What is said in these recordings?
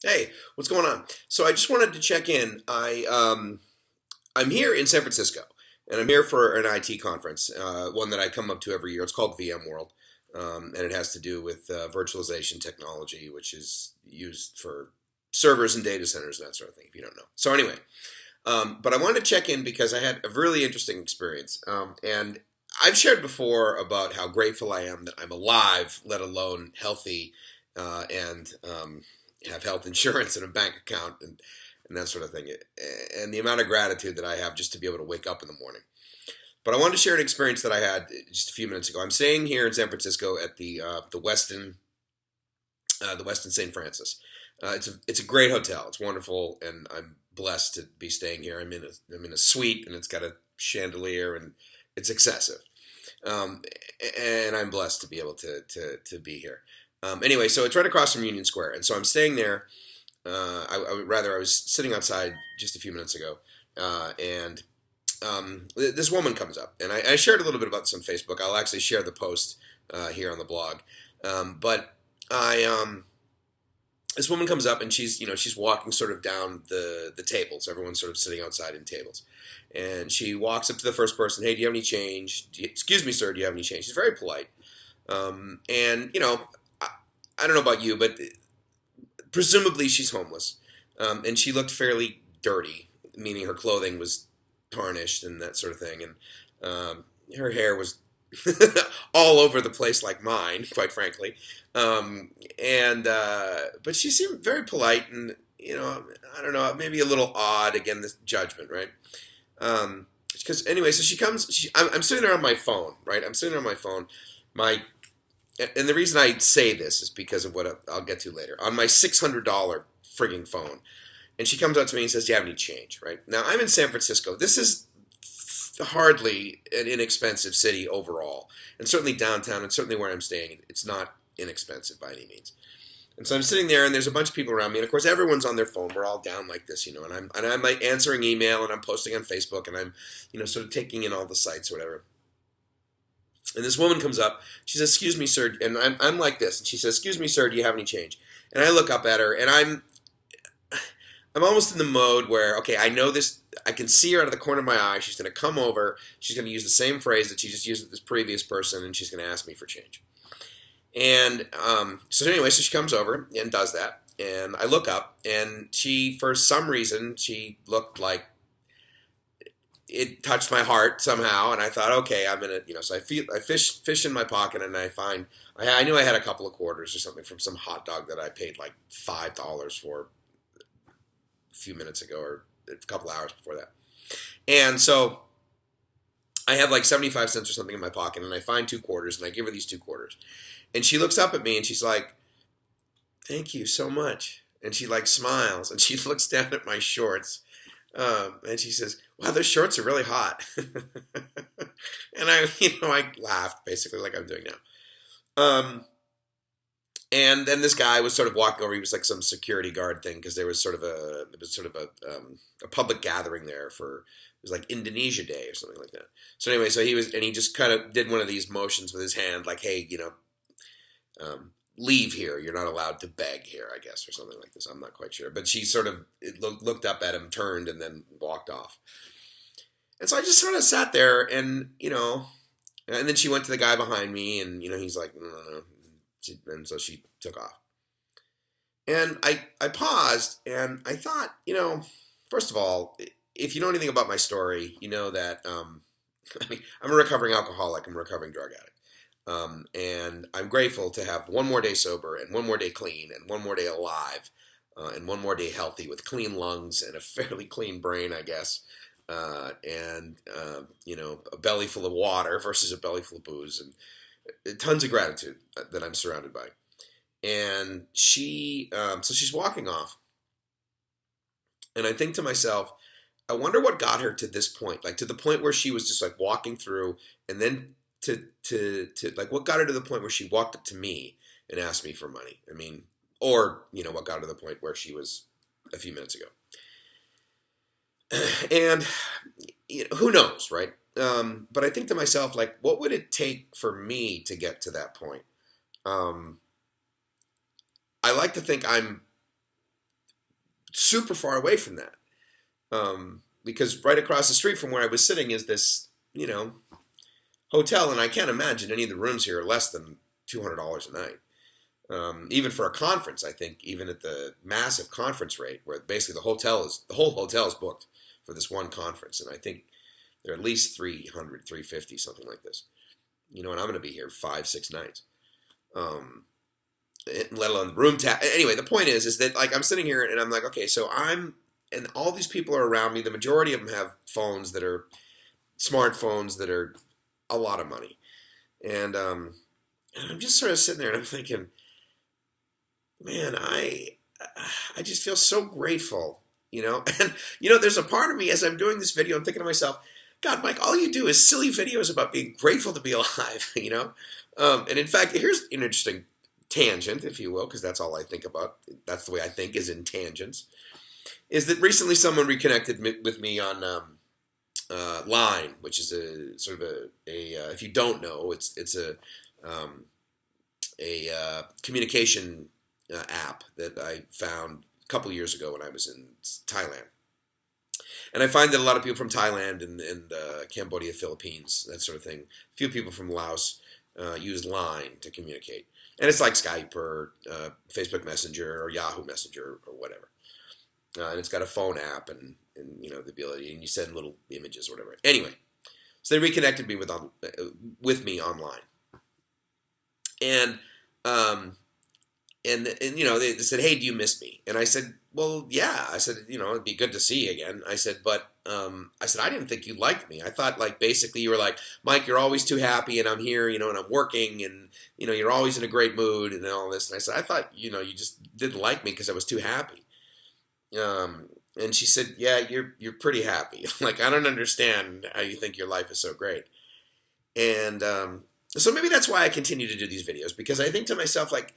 Hey, what's going on? So I just wanted to check in. I'm here in San Francisco, and I'm here for an IT conference, one that I come up to every year. It's called VMworld, and it has to do with virtualization technology, which is used for servers and data centers and that sort of thing. If you don't know, so anyway, but I wanted to check in because I had a really interesting experience, and I've shared before about how grateful I am that I'm alive, let alone healthy, and have health insurance and a bank account and that sort of thing, and the amount of gratitude that I have just to be able to wake up in the morning. But I wanted to share an experience that I had just a few minutes ago. I'm staying here in San Francisco at the Westin St. Francis. It's a great hotel. It's wonderful, and I'm blessed to be staying here. I'm in a suite, and it's got a chandelier, and it's excessive. Um, and I'm blessed to be able to be here. Anyway, so it's right across from Union Square, and so I'm staying there. I was sitting outside just a few minutes ago, and this woman comes up, and I shared a little bit about this on Facebook. I'll actually share the post here on the blog, but I this woman comes up, and she's walking sort of down the tables. Everyone's sort of sitting outside in tables, and she walks up to the first person. Hey, do you have any change? Excuse me, sir. Do you have any change? She's very polite, and I don't know about you, but presumably she's homeless, and she looked fairly dirty, meaning her clothing was tarnished and that sort of thing, and her hair was all over the place like mine, quite frankly. And But she seemed very polite, and I don't know, maybe a little odd. Again, this judgment, right? Because anyway, so she comes. I'm sitting there on my phone, right? I'm sitting there on my phone. My And the reason I say this is because of what I'll get to later. On my $600 frigging phone. And she comes up to me and says, do you have any change? Right? Now, I'm in San Francisco. This is hardly an inexpensive city overall. And certainly downtown, and certainly where I'm staying, it's not inexpensive by any means. And so I'm sitting there, and there's a bunch of people around me, and of course everyone's on their phone. We're all down like this, and I'm like answering email, and I'm posting on Facebook, and I'm, sort of taking in all the sites or whatever. And this woman comes up. She says, "Excuse me, sir," and I'm like this, and she says, "Excuse me, sir, do you have any change?" And I look up at her, and I'm almost in the mode where, okay, I know this. I can see her out of the corner of my eye. She's going to come over. She's going to use the same phrase that she just used with this previous person, and she's going to ask me for change. And so anyway, so she comes over and does that, and I look up, and she, for some reason, she looked like it touched my heart somehow, and I thought, okay, I'm gonna, so I fish in my pocket, and I knew I had a couple of quarters or something from some hot dog that I paid like $5 for a few minutes ago, or a couple hours before that. And so I have like 75 cents or something in my pocket, and I find two quarters, and I give her these two quarters. And she looks up at me, and she's like, thank you so much. And she like smiles, and she looks down at my shorts, and she says, wow, those shorts are really hot. And I laughed basically like I'm doing now. And then this guy was sort of walking over. He was like some security guard thing, because there was sort of a public gathering there for, it was like Indonesia Day or something like that. So anyway, he just kind of did one of these motions with his hand, like, hey, leave here. You're not allowed to beg here, I guess, or something like this. I'm not quite sure. But she sort of looked up at him, turned, and then walked off. And so I just sort of sat there, and then she went to the guy behind me, and he's like, no, no, no. And so she took off. And I paused, and I thought, first of all, if you know anything about my story, you know that I'm a recovering alcoholic. I'm a recovering drug addict. And I'm grateful to have one more day sober, and one more day clean, and one more day alive, and one more day healthy with clean lungs and a fairly clean brain, I guess. A belly full of water versus a belly full of booze, and tons of gratitude that I'm surrounded by. And so she's walking off, and I think to myself, I wonder what got her to this point, like to the point where she was just like walking through, and then to like what got her to the point where she walked up to me and asked me for money. I mean, or what got her to the point where she was a few minutes ago. And who knows, right? But I think to myself, like, what would it take for me to get to that point? I like to think I'm super far away from that. Because right across the street from where I was sitting is this, hotel, and I can't imagine any of the rooms here are less than $200 a night. Even for a conference, I think, even at the massive conference rate, where basically the whole hotel is booked for this one conference, and I think they're at least 300, 350, something like this. And I'm going to be here 5-6 nights. Let alone room tap. Anyway, the point is that like I'm sitting here and I'm like, okay, so and all these people are around me. The majority of them have phones that are smartphones that are a lot of money, and I'm just sort of sitting there and I'm thinking, man, I just feel so grateful, and there's a part of me as I'm doing this video, I'm thinking to myself, God, Mike, all you do is silly videos about being grateful to be alive, and in fact, here's an interesting tangent, if you will, because that's all I think about. That's the way I think, is in tangents. Is that recently someone reconnected with me on Line, which is a sort of a if you don't know, it's a communication app that I found a couple years ago when I was in Thailand. And I find that a lot of people from Thailand and Cambodia, Philippines, that sort of thing, a few people from Laos use Line to communicate. And it's like Skype or Facebook Messenger or Yahoo Messenger or whatever. And it's got a phone app and the ability, and you send little images or whatever. Anyway, so they reconnected me with me online. And they said, hey, do you miss me? And I said, well, yeah. I said, it'd be good to see you again. I said, but I didn't think you liked me. I thought, like, basically you were like, Mike, you're always too happy, and I'm here, and I'm working, and, you're always in a great mood and all this. And I said, I thought, you just didn't like me because I was too happy. And she said, yeah, you're pretty happy. Like, I don't understand how you think your life is so great. And so maybe that's why I continue to do these videos, because I think to myself, like,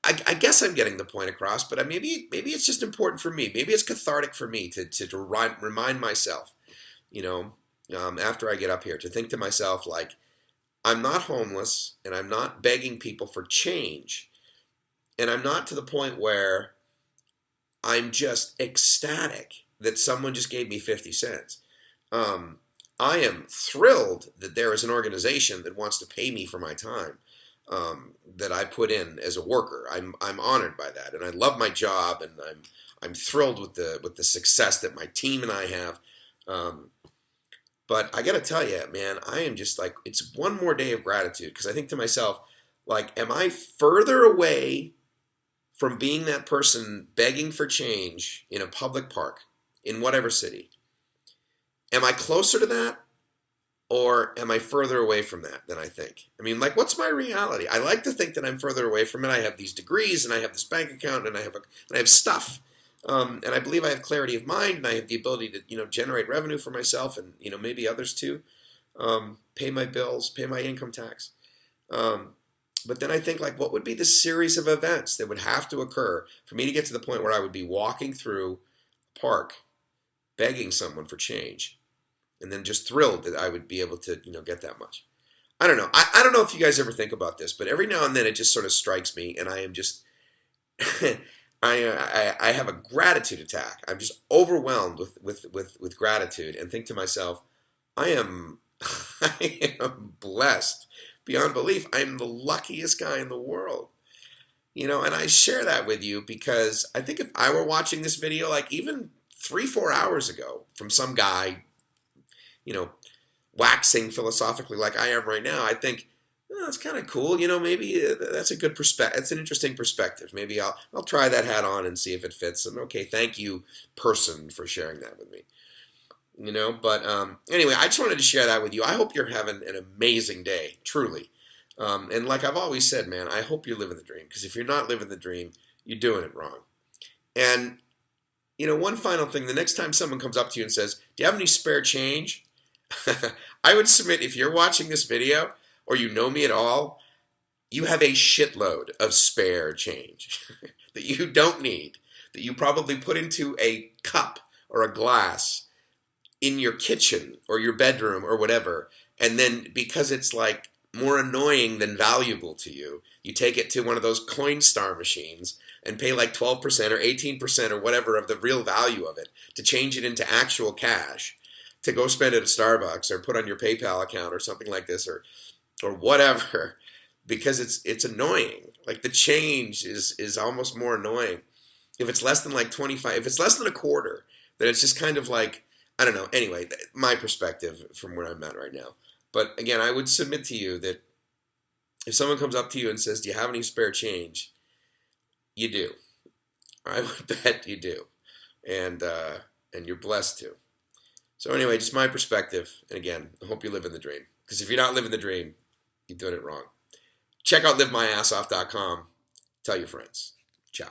I guess I'm getting the point across, but maybe it's just important for me. Maybe it's cathartic for me to remind myself, after I get up here, to think to myself, like, I'm not homeless, and I'm not begging people for change, and I'm not to the point where I'm just ecstatic that someone just gave me 50 cents. I am thrilled that there is an organization that wants to pay me for my time that I put in as a worker. I'm honored by that, and I love my job, and I'm thrilled with the success that my team and I have. But I got to tell you, man, I am just like, it's one more day of gratitude, because I think to myself, like, am I further away from being that person begging for change in a public park in whatever city? Am I closer to that, or am I further away from that than I think? I mean, like, what's my reality? I like to think that I'm further away from it. I have these degrees, and I have this bank account, and I have stuff, and I believe I have clarity of mind, and I have the ability to generate revenue for myself, and maybe others too, pay my bills, pay my income tax. But then I think, like, what would be the series of events that would have to occur for me to get to the point where I would be walking through a park, begging someone for change, and then just thrilled that I would be able to, get that much. I don't know. I don't know if you guys ever think about this, but every now and then it just sort of strikes me, and I am just, I have a gratitude attack. I'm just overwhelmed with gratitude, and think to myself, I am blessed beyond belief. I'm the luckiest guy in the world. And I share that with you because I think if I were watching this video, like even 3-4 hours ago, from some guy, waxing philosophically like I am right now, I think, oh, that's kind of cool. Maybe that's a good perspective. It's an interesting perspective. Maybe I'll try that hat on and see if it fits. And okay, thank you, person, for sharing that with me. But anyway, I just wanted to share that with you. I hope you're having an amazing day, truly. And like I've always said, man, I hope you're living the dream, because if you're not living the dream, you're doing it wrong. And, one final thing, the next time someone comes up to you and says, do you have any spare change? I would submit, if you're watching this video or you know me at all, you have a shitload of spare change that you don't need, that you probably put into a cup or a glass in your kitchen or your bedroom or whatever, and then because it's like more annoying than valuable to you, you take it to one of those Coinstar machines and pay like 12% or 18% or whatever of the real value of it to change it into actual cash to go spend it at Starbucks or put on your PayPal account or something like this or whatever, because it's annoying. Like the change is almost more annoying. If it's less than like 25, if it's less than a quarter, then it's just kind of like, I don't know. Anyway, my perspective from where I'm at right now. But again, I would submit to you that if someone comes up to you and says, "Do you have any spare change?" You do. I would bet you do, and you're blessed to. So anyway, just my perspective. And again, I hope you live in the dream. Because if you're not living the dream, you're doing it wrong. Check out livemyassoff.com. Tell your friends. Ciao.